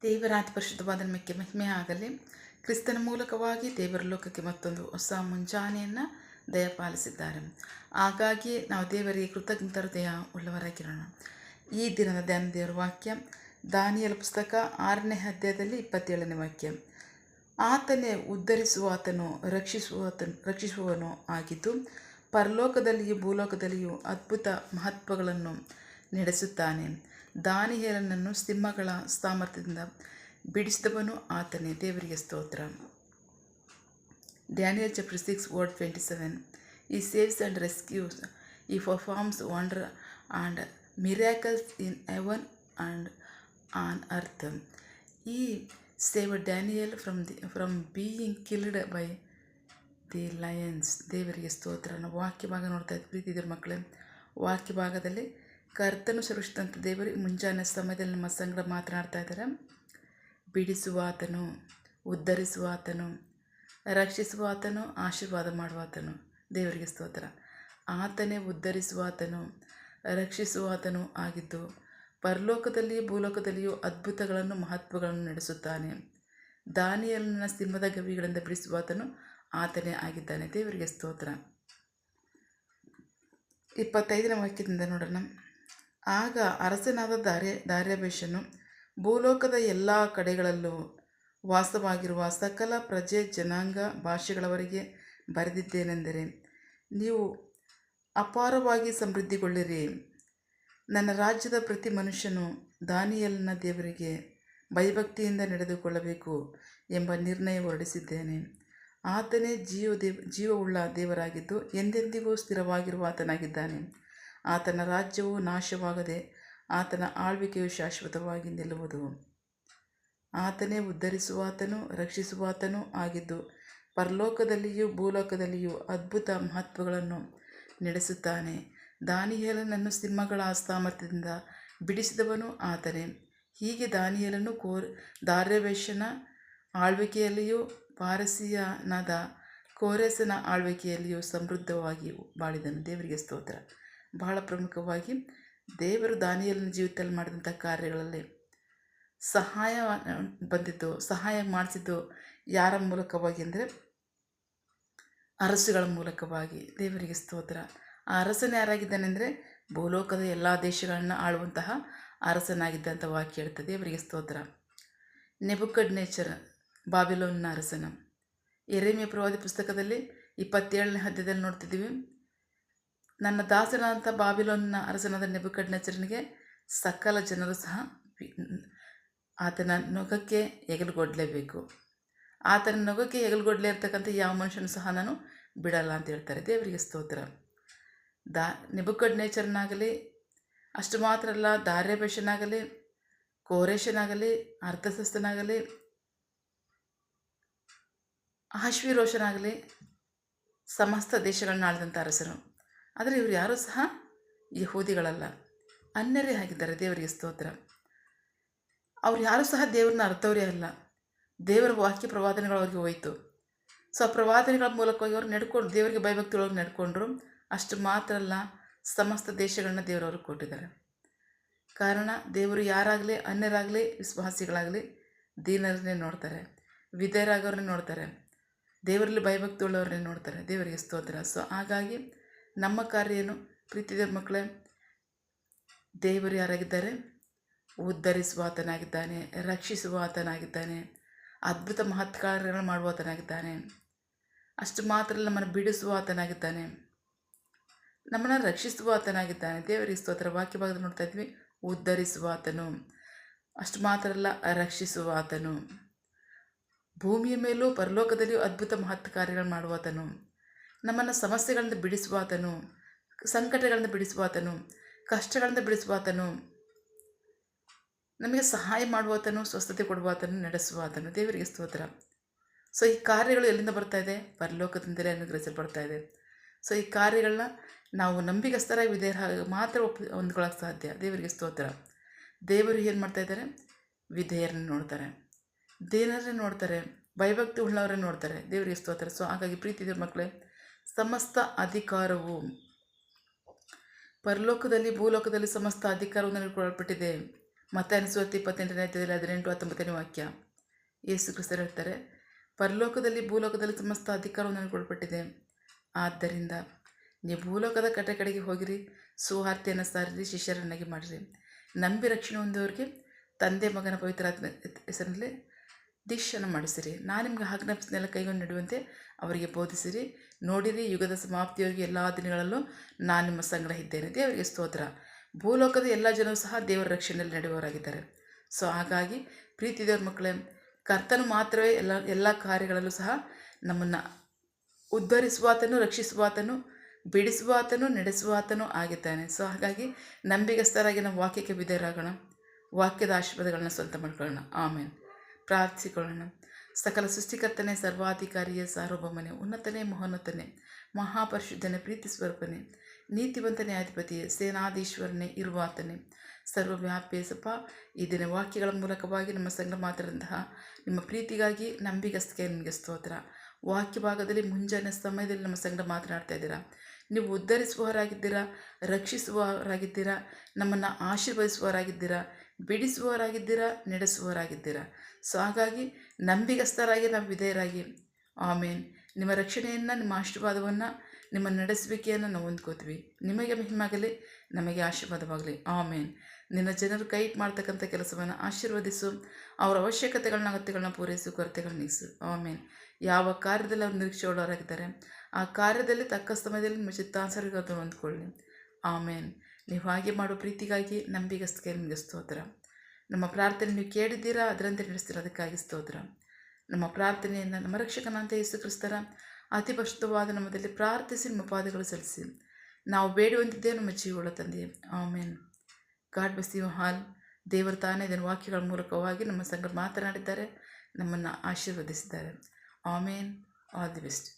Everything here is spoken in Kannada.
ದೇವರ ಅತಿ ಪರಿಶುದ್ಧವಾದ ನಿಮಗೆ ಮಹಿಮೆ ಆಗಲಿ. ಕ್ರಿಸ್ತನ ಮೂಲಕವಾಗಿ ದೇವರ ಲೋಕಕ್ಕೆ ಮತ್ತೊಂದು ಹೊಸ ಮುಂಜಾನೆಯನ್ನು ದಯಪಾಲಿಸಿದ್ದಾರೆ. ಹಾಗಾಗಿ ನಾವು ದೇವರಿಗೆ ಕೃತಜ್ಞತ ಹೃದಯ ಉಳ್ಳವರಾಗಿರೋಣ. ಈ ದಿನದ ಧ್ಯಾನ ದೇವರ ವಾಕ್ಯ ದಾನಿಯೇಲ ಪುಸ್ತಕ 6ನೇ ಅಧ್ಯಾಯದಲ್ಲಿ 27ನೇ ವಾಕ್ಯ. ಆತನೇ ಉದ್ಧರಿಸುವಾತನು ರಕ್ಷಿಸುವವನು ಆಗಿದ್ದು ಪರಲೋಕದಲ್ಲಿಯೂ ಭೂಲೋಕದಲ್ಲಿಯೂ ಅದ್ಭುತ ಮಹತ್ವಗಳನ್ನು ನಡೆಸುತ್ತಾನೆ. ದಾನಿಯೇಲನನ್ನು ಸಿಂಹಗಳ ಸಾಮರ್ಥ್ಯದಿಂದ ಬಿಡಿಸಿದವನು ಆತನೇ. ದೇವರಿಗೆ ಸ್ತೋತ್ರ. Daniel chapter 6 verse 27. He saves and rescues. He performs wonder and miracles in heaven and on earth. He saved Daniel from being killed by the lions. ದೇವರಿಗೆ ಸ್ತೋತ್ರ. ನಾವು ವಾಕ್ಯ ಭಾಗ ನೋಡ್ತಾ ಇದ್ವಿ ಪ್ರೀತಿದ್ರ ಮಕ್ಕಳೇ. ವಾಕ್ಯ ಭಾಗದಲ್ಲಿ ಕರ್ತನು ಸುರಕ್ಷಿತಂತ ದೇವರು ಮುಂಜಾನೆ ಸಮಯದಲ್ಲಿ ನಮ್ಮ ಸಂಗಡ ಮಾತನಾಡ್ತಾ ಇದ್ದಾರೆ. ಬಿಡಿಸುವಾತನು, ಉದ್ಧರಿಸುವಾತನು, ರಕ್ಷಿಸುವಾತನು, ಆಶೀರ್ವಾದ ಮಾಡುವಾತನು. ದೇವರಿಗೆ ಸ್ತೋತ್ರ. ಆತನೇ ಉದ್ಧರಿಸುವಾತನು, ರಕ್ಷಿಸುವಾತನು ಆಗಿದ್ದು ಪರಲೋಕದಲ್ಲಿಯೂ ಭೂಲೋಕದಲ್ಲಿಯೂ ಅದ್ಭುತಗಳನ್ನು ಮಹತ್ವಗಳನ್ನು ನಡೆಸುತ್ತಾನೆ. ದಾನಿಯೇಲನನ್ನು ಸಿಂಹದ ಗವಿಗಳಿಂದ ಬಿಡಿಸುವಾತನು ಆತನೇ ಆಗಿದ್ದಾನೆ. ದೇವರಿಗೆ ಸ್ತೋತ್ರ. 25ನೇ ವಾಕ್ಯದಿಂದ ನೋಡೋಣ. ಆಗ ಅರಸನಾದ ದಾರ್ಯಾವೆಷನು ಭೂಲೋಕದ ಎಲ್ಲ ಕಡೆಗಳಲ್ಲೂ ವಾಸವಾಗಿರುವ ಸಕಲ ಪ್ರಜೆ, ಜನಾಂಗ, ಭಾಷೆಗಳವರಿಗೆ ಬರೆದಿದ್ದೇನೆಂದರೆ, ನೀವು ಅಪಾರವಾಗಿ ಸಮೃದ್ಧಿಗೊಳ್ಳಿರಿ. ನನ್ನ ರಾಜ್ಯದ ಪ್ರತಿ ಮನುಷ್ಯನು ದಾನಿಯೇಲನ ದೇವರಿಗೆ ಭಯಭಕ್ತಿಯಿಂದ ನಡೆದುಕೊಳ್ಳಬೇಕು ಎಂಬ ನಿರ್ಣಯ ಹೊರಡಿಸಿದ್ದೇನೆ. ಆತನೇ ಜೀವವುಳ್ಳ ದೇವರಾಗಿದ್ದು ಎಂದೆಂದಿಗೂ ಸ್ಥಿರವಾಗಿರುವ ಆತನಾಗಿದ್ದಾನೆ. ಆತನ ರಾಜ್ಯವು ನಾಶವಾಗದೆ ಆತನ ಆಳ್ವಿಕೆಯು ಶಾಶ್ವತವಾಗಿ ನಿಲ್ಲುವುದು. ಆತನೇ ಉದ್ಧರಿಸುವಾತನು, ರಕ್ಷಿಸುವಾತನು ಆಗಿದ್ದು ಪರಲೋಕದಲ್ಲಿಯೂ ಭೂಲೋಕದಲ್ಲಿಯೂ ಅದ್ಭುತ ಮಹತ್ವಗಳನ್ನು ನಡೆಸುತ್ತಾನೆ. ದಾನಿಯೇಲನನ್ನು ಸಿಂಹಗಳ ಸಾಮರ್ಥ್ಯದಿಂದ ಬಿಡಿಸಿದವನು ಆತನೇ. ಹೀಗೆ ದಾನಿಯೇಲನು ದಾರ್ಯಾವೆಷನ ಆಳ್ವಿಕೆಯಲ್ಲಿಯೂ ಪಾರಸಿಯನಾದ ಕೋರೆಸನ ಆಳ್ವಿಕೆಯಲ್ಲಿಯೂ ಸಮೃದ್ಧವಾಗಿ ಬಾಳಿದನು. ದೇವರಿಗೆ ಸ್ತೋತ್ರ. ಬಹಳ ಪ್ರಮುಖವಾಗಿ ದೇವರು ದಾನಿಯೇಲನ ಜೀವಿತದಲ್ಲಿ ಮಾಡಿದಂಥ ಕಾರ್ಯಗಳಲ್ಲಿ ಸಹಾಯ ಮಾಡಿಸಿದ್ದು ಯಾರ ಮೂಲಕವಾಗಿ ಅಂದರೆ ಅರಸುಗಳ ಮೂಲಕವಾಗಿ. ದೇವರಿಗೆ ಸ್ತೋತ್ರ. ಆ ಅರಸನ ಯಾರಾಗಿದ್ದಾನೆ ಅಂದರೆ ಭೂಲೋಕದ ಎಲ್ಲ ದೇಶಗಳನ್ನು ಆಳುವಂತಹ ಅರಸನಾಗಿದ್ದಂಥ ವಾಕ್ಯ ಹೇಳ್ತದೆ. ದೇವರಿಗೆ ಸ್ತೋತ್ರ. ನೆಬೂಕದ್ನೆಚ್ಚರ್ ಬಾಬಿಲೋನಿನ ಅರಸನ. ಯೆರೆಮೀಯ ಪ್ರವಾದಿ ಪುಸ್ತಕದಲ್ಲಿ 27ನೇ ಅಧ್ಯಾಯದಲ್ಲಿ ನೋಡ್ತಿದ್ದೀವಿ. ನನ್ನ ದಾಸನಾದಂಥ ಬಾಬಿಲೋನಿನ ಅರಸನಾದ ನೆಬೂಕದ್ನೆಚ್ಚರನಿಗೆ ಸಕಲ ಜನರು ಸಹ ಆತನ ನೊಗಕ್ಕೆ ಹೆಗಲುಗೊಡ್ಲೇಬೇಕು. ಆತನ ನೊಗಕ್ಕೆ ಹೆಗಲುಗೊಡ್ಲೇ ಇರ್ತಕ್ಕಂಥ ಯಾವ ಮನುಷ್ಯನೂ ಸಹ ನಾನು ಬಿಡಲ್ಲ ಅಂತ ಹೇಳ್ತಾರೆ. ದೇವರಿಗೆ ಸ್ತೋತ್ರ. ನೆಬೂಕದ್ನೆಚ್ಚರನಾಗಲಿ, ಅಷ್ಟು ಮಾತ್ರ ಅಲ್ಲ, ದಾರ್ಯಾವೆಷನಾಗಲಿ, ಕೋರೆಷನಾಗಲಿ, ಅರ್ತಷಸ್ತನಾಗಲಿ, ಅಹಷ್ವೇರೋಷನಾಗಲಿ ಸಮಸ್ತ ದೇಶಗಳನ್ನ ಆಳಿದಂಥ ಅರಸನು. ಆದರೆ ಇವರು ಯಾರೂ ಸಹ ಯಹೂದಿಗಳಲ್ಲ, ಅನ್ಯರೇ ಆಗಿದ್ದಾರೆ. ದೇವರಿಗೆ ಸ್ತೋತ್ರ. ಅವ್ರು ಯಾರೂ ಸಹ ದೇವ್ರನ್ನ ಅರ್ಥವರೇ ಅಲ್ಲ. ದೇವರ ವಾಕ್ಯ ಪ್ರವಾದನೆಗಳು ಅವ್ರಿಗೆ ಹೋಯಿತು. ಸೊ ಆ ಪ್ರವಾದನೆಗಳ ಮೂಲಕವಾಗಿ ಅವ್ರು ನಡ್ಕೊಂಡು ದೇವರಿಗೆ ಭಯಭಕ್ತಿ ಒಳಗೆ ನಡ್ಕೊಂಡ್ರು. ಅಷ್ಟು ಮಾತ್ರ ಅಲ್ಲ, ಸಮಸ್ತ ದೇಶಗಳನ್ನ ದೇವರವ್ರಿಗೆ ಕೊಟ್ಟಿದ್ದಾರೆ. ಕಾರಣ ದೇವರು ಯಾರಾಗಲಿ, ಅನ್ಯರಾಗಲಿ, ವಿಶ್ವಾಸಿಗಳಾಗಲಿ ದೀನರನ್ನೇ ನೋಡ್ತಾರೆ, ವಿಧೇಯರಾಗೋರನ್ನೇ ನೋಡ್ತಾರೆ, ದೇವರಲ್ಲಿ ಭಯಭಕ್ತಿ ಉಳ್ಳವ್ರನ್ನೇ ನೋಡ್ತಾರೆ. ದೇವರಿಗೆ ಸ್ತೋತ್ರ. ಸೊ ಹಾಗಾಗಿ ನಮ್ಮ ಕಾರ್ಯ ಏನು ಪ್ರೀತಿಯ ಮಕ್ಕಳೇ? ದೇವರು ಯಾರಾಗಿದ್ದಾರೆ? ಉದ್ಧರಿಸುವಾತನಾಗಿದ್ದಾನೆ, ರಕ್ಷಿಸುವಾತನಾಗಿದ್ದಾನೆ, ಅದ್ಭುತ ಮಹತ್ ಕಾರ್ಯಗಳನ್ನು ಮಾಡುವಾತನಾಗಿದ್ದಾನೆ. ಅಷ್ಟು ಮಾತ್ರ ಅಲ್ಲ, ನಮ್ಮನ್ನು ಬಿಡಿಸುವಾತನಾಗಿದ್ದಾನೆ, ನಮ್ಮನ್ನು ರಕ್ಷಿಸುವಾತನಾಗಿದ್ದಾನೆ. ದೇವರಿಗೆ ಸ್ತೋತ್ರ. ವಾಕ್ಯ ಭಾಗದಲ್ಲಿ ನೋಡ್ತಾ ಇದ್ವಿ, ಉದ್ಧರಿಸುವಾತನು, ಅಷ್ಟು ಮಾತ್ರ ಅಲ್ಲ, ರಕ್ಷಿಸುವಾತನು, ಭೂಮಿಯ ಮೇಲೂ ಪರಲೋಕದಲ್ಲಿಯೂ ಅದ್ಭುತ ಮಹತ್ ಕಾರ್ಯಗಳನ್ನು ಮಾಡುವಾತನು, ನಮ್ಮನ್ನು ಸಮಸ್ಯೆಗಳಿಂದ ಬಿಡಿಸುವಾತನು, ಸಂಕಟಗಳಿಂದ ಬಿಡಿಸುವಾತನು, ಕಷ್ಟಗಳಿಂದ ಬಿಡಿಸುವಾತನು, ನಮಗೆ ಸಹಾಯ ಮಾಡುವಾತನು, ಸ್ವಸ್ಥತೆ ಕೊಡುವಾತನು, ನಡೆಸುವಾತನು. ದೇವರಿಗೆ ಸ್ತೋತ್ರ. ಸೊ ಈ ಕಾರ್ಯಗಳು ಎಲ್ಲಿಂದ ಬರ್ತಾ ಇದೆ? ಪರಲೋಕದಿಂದಲೇ ಅನುಗ್ರಹಿಸಲ್ಪಡ್ತಾ ಇದೆ. ಸೊ ಈ ಕಾರ್ಯಗಳನ್ನ ನಾವು ನಂಬಿಗಸ್ತರಾಗಿ ವಿಧೇಯರಾಗಿ ಮಾತ್ರ ಹೊಂದ್ಕೊಳ್ಳೋಕೆ ಸಾಧ್ಯ. ದೇವರಿಗೆ ಸ್ತೋತ್ರ. ದೇವರು ಏನು ಮಾಡ್ತಾ ಇದ್ದಾರೆ? ವಿಧೇಯರನ್ನು ನೋಡ್ತಾರೆ, ದೇನರನ್ನೇ ನೋಡ್ತಾರೆ, ಭಯಭಕ್ತಿ ಉಳ್ಳವರೇ ನೋಡ್ತಾರೆ. ದೇವರಿಗೆ ಸ್ತೋತ್ರ. ಸೊ ಹಾಗಾಗಿ ಪ್ರೀತಿಯ ಮಕ್ಕಳೇ, ಸಮಸ್ತ ಅಧಿಕಾರವು ಪರಲೋಕದಲ್ಲಿ ಭೂಲೋಕದಲ್ಲಿ ಸಮಸ್ತ ಅಧಿಕಾರವು ನನಗೆ ಕೊಡಲ್ಪಟ್ಟಿದೆ. ಮತ್ತಾಯನ ಸುವಾರ್ತೆ 28ನೇ ಅಧ್ಯಾಯದಲ್ಲಿ 18-19ನೇ ವಾಕ್ಯ. ಯೇಸು ಕ್ರಿಸ್ತರು ಹೇಳ್ತಾರೆ, ಪರಲೋಕದಲ್ಲಿ ಭೂಲೋಕದಲ್ಲಿ ಸಮಸ್ತ ಅಧಿಕಾರವು ನನಗೆ ಕೊಡಲ್ಪಟ್ಟಿದೆ. ಆದ್ದರಿಂದ ನೀವು ಭೂಲೋಕದ ಕಡೆಗೆ ಹೋಗಿರಿ, ಸುವಾರ್ತೆಯನ್ನು ಸಾರಿರಿ, ಶಿಷ್ಯರನ್ನಾಗಿ ಮಾಡಿರಿ. ನಂಬಿ ರಕ್ಷಣೆ ಹೊಂದುವವರಿಗೆ ತಂದೆ ಮಗನ ಪವಿತ್ರಾತ್ಮ ಹೆಸರಿನಲ್ಲಿ ದೀಕ್ಷೆಯನ್ನು ಮಾಡಿಸಿರಿ. ನಾನು ನಿಮಗೆ ಆಜ್ಞಾಪಿಸಿದೆಲ್ಲ ಕೈಗೊಂಡು ನಡೆಯುವಂತೆ ಅವರಿಗೆ ಬೋಧಿಸಿರಿ. ನೋಡಿರಿ, ಯುಗದ ಸಮಾಪ್ತಿಯವರೆಗೆ ಎಲ್ಲ ದಿನಗಳಲ್ಲೂ ನಾನು ನಿಮ್ಮ ಸಂಗಡ ಇದ್ದೇನೆ. ದೇವರಿಗೆ ಸ್ತೋತ್ರ. ಭೂಲೋಕದ ಎಲ್ಲ ಜನರು ಸಹ ದೇವರ ರಕ್ಷಣೆಯಲ್ಲಿ ನಡೆಯುವವರಾಗಿದ್ದಾರೆ. ಸೊ ಹಾಗಾಗಿ ಪ್ರೀತಿ ದೇವರ ಮಕ್ಕಳೇ, ಕರ್ತನು ಮಾತ್ರವೇ ಎಲ್ಲ ಕಾರ್ಯಗಳಲ್ಲೂ ಸಹ ನಮ್ಮನ್ನು ಉದ್ಧರಿಸುವಾತನು, ರಕ್ಷಿಸುವಾತನು, ಬಿಡಿಸುವಾತನು, ನಡೆಸುವಾತನು ಆಗಿದ್ದಾನೆ. ಸೊ ಹಾಗಾಗಿ ನಂಬಿಗಸ್ತರಾಗಿ ನಾವು ವಾಕ್ಯಕ್ಕೆ ವಿಧೇಯರಾಗೋಣ, ವಾಕ್ಯದ ಆಶೀರ್ವಾದಗಳನ್ನ ಸ್ವಂತ ಮಾಡ್ಕೊಳ್ಳೋಣ. ಆಮೇಲೆ ಪ್ರಾರ್ಥಿಸಿಕೊಳ್ಳೋಣ. ಸಕಲ ಸೃಷ್ಟಿಕರ್ತನೆ, ಸರ್ವಾಧಿಕಾರಿಯ, ಸಾರ್ವಭೌಮನೆ, ಉನ್ನತನೇ, ಮಹೋನ್ನತನೇ, ಮಹಾಪರಿಶುದ್ಧನೇ, ಪ್ರೀತಿ ಸ್ವರೂಪನೇ, ನೀತಿವಂತನೇ, ಅಧಿಪತಿಯೇ, ಸೇನಾಧೀಶ್ವರನೇ, ಇರುವಾತನೇ, ಸರ್ವವ್ಯಾಪಿಸಪ್ಪ, ಈ ದಿನ ವಾಕ್ಯಗಳ ಮೂಲಕವಾಗಿ ನಮ್ಮ ಸಂಘ ಮಾತಾಡಿದಂತಹ ನಿಮ್ಮ ಪ್ರೀತಿಗಾಗಿ ನಂಬಿಗಸ್ತಿಗೆ ನಿಮಗೆ ಸ್ತೋತ್ರ. ವಾಕ್ಯ ಭಾಗದಲ್ಲಿ ಮುಂಜಾನೆ ಸಮಯದಲ್ಲಿ ನಮ್ಮ ಸಂಘ ಮಾತನಾಡ್ತಾ ಇದ್ದೀರಾ. ನೀವು ಉದ್ಧರಿಸುವವರಾಗಿದ್ದೀರಾ, ರಕ್ಷಿಸುವವರಾಗಿದ್ದೀರಾ, ನಮ್ಮನ್ನು ಆಶೀರ್ವದಿಸುವವರಾಗಿದ್ದೀರಾ, ಬಿಡಿಸುವವರಾಗಿದ್ದೀರಾ, ನಡೆಸುವವರಾಗಿದ್ದೀರಾ. ಸೊ ಹಾಗಾಗಿ ನಂಬಿಗಸ್ತರಾಗಿ ನಾವು ವಿಧೇಯರಾಗಿ, ಆಮೇನ್, ನಿಮ್ಮ ರಕ್ಷಣೆಯನ್ನು, ನಿಮ್ಮ ಆಶೀರ್ವಾದವನ್ನು, ನಿಮ್ಮ ನಡೆಸುವಿಕೆಯನ್ನು ನಾವು ಹೊಂದ್ಕೋತೀವಿ. ನಿಮಗೆ ಮಹಿಮಾಗಲಿ, ನಮಗೆ ಆಶೀರ್ವಾದವಾಗಲಿ. ಆಮೇನ್. ನಿನ್ನ ಜನರು ಕೈ ಮಾಡ್ತಕ್ಕಂಥ ಕೆಲಸವನ್ನು ಆಶೀರ್ವದಿಸು, ಅವರ ಅವಶ್ಯಕತೆಗಳನ್ನ, ಅಗತ್ಯಗಳನ್ನ ಪೂರೈಸು, ಕೊರತೆಗಳನ್ನ ನೀಗಿಸು. ಆಮೇನ್. ಯಾವ ಕಾರ್ಯದಲ್ಲಿ ಅವರು ನಿರೀಕ್ಷೆ ಉಳ್ಳವರಾಗಿದ್ದಾರೆ, ಆ ಕಾರ್ಯದಲ್ಲಿ ತಕ್ಕ ಸಮಯದಲ್ಲಿ ನಿಮ್ಮ ಚಿತ್ತಾನುಸಾರವಾಗಿ ಅದನ್ನು ಹೊಂದ್ಕೊಳ್ಳಿ. ಆಮೇನ್. ನೀವು ಹಾಗೆ ಮಾಡೋ ಪ್ರೀತಿಗಾಗಿ ನಂಬಿಗಸ್ತಿಗೆ ನಿಮಗೆ ಸ್ತೋತ್ರ. ನಮ್ಮ ಪ್ರಾರ್ಥನೆ ನೀವು ಕೇಳಿದ್ದೀರಾ, ಅದರಂತೆ ನಡೆಸ್ತೀರ, ಅದಕ್ಕಾಗಿ ಸ್ತೋತ್ರ. ನಮ್ಮ ಪ್ರಾರ್ಥನೆಯನ್ನು ನಮ್ಮ ರಕ್ಷಕನಂತ ಯೇಸು ಕ್ರಿಸ್ತರ ಅತಿ ಪರಿಶುದ್ಧವಾದ ನಮ್ಮದಲ್ಲಿ ಪ್ರಾರ್ಥಿಸಿ ನಿಮ್ಮ ಪಾದಗಳು ಸಲ್ಲಿಸಿ ನಾವು ಬೇಡುವಂತಿದ್ದೇವೆ ನಮ್ಮ ಜೀವಗಳ ತಂದೆಯೇ. Amen. God bless you all. ದೇವರು ತಾನೇ ಇದನ್ನು ವಾಕ್ಯಗಳ ಮೂಲಕವಾಗಿ ನಮ್ಮ ಸಂಗಡ ಮಾತನಾಡಿದ್ದಾರೆ, ನಮ್ಮನ್ನು ಆಶೀರ್ವದಿಸಿದ್ದಾರೆ. ಆಮೇನ್. All the best.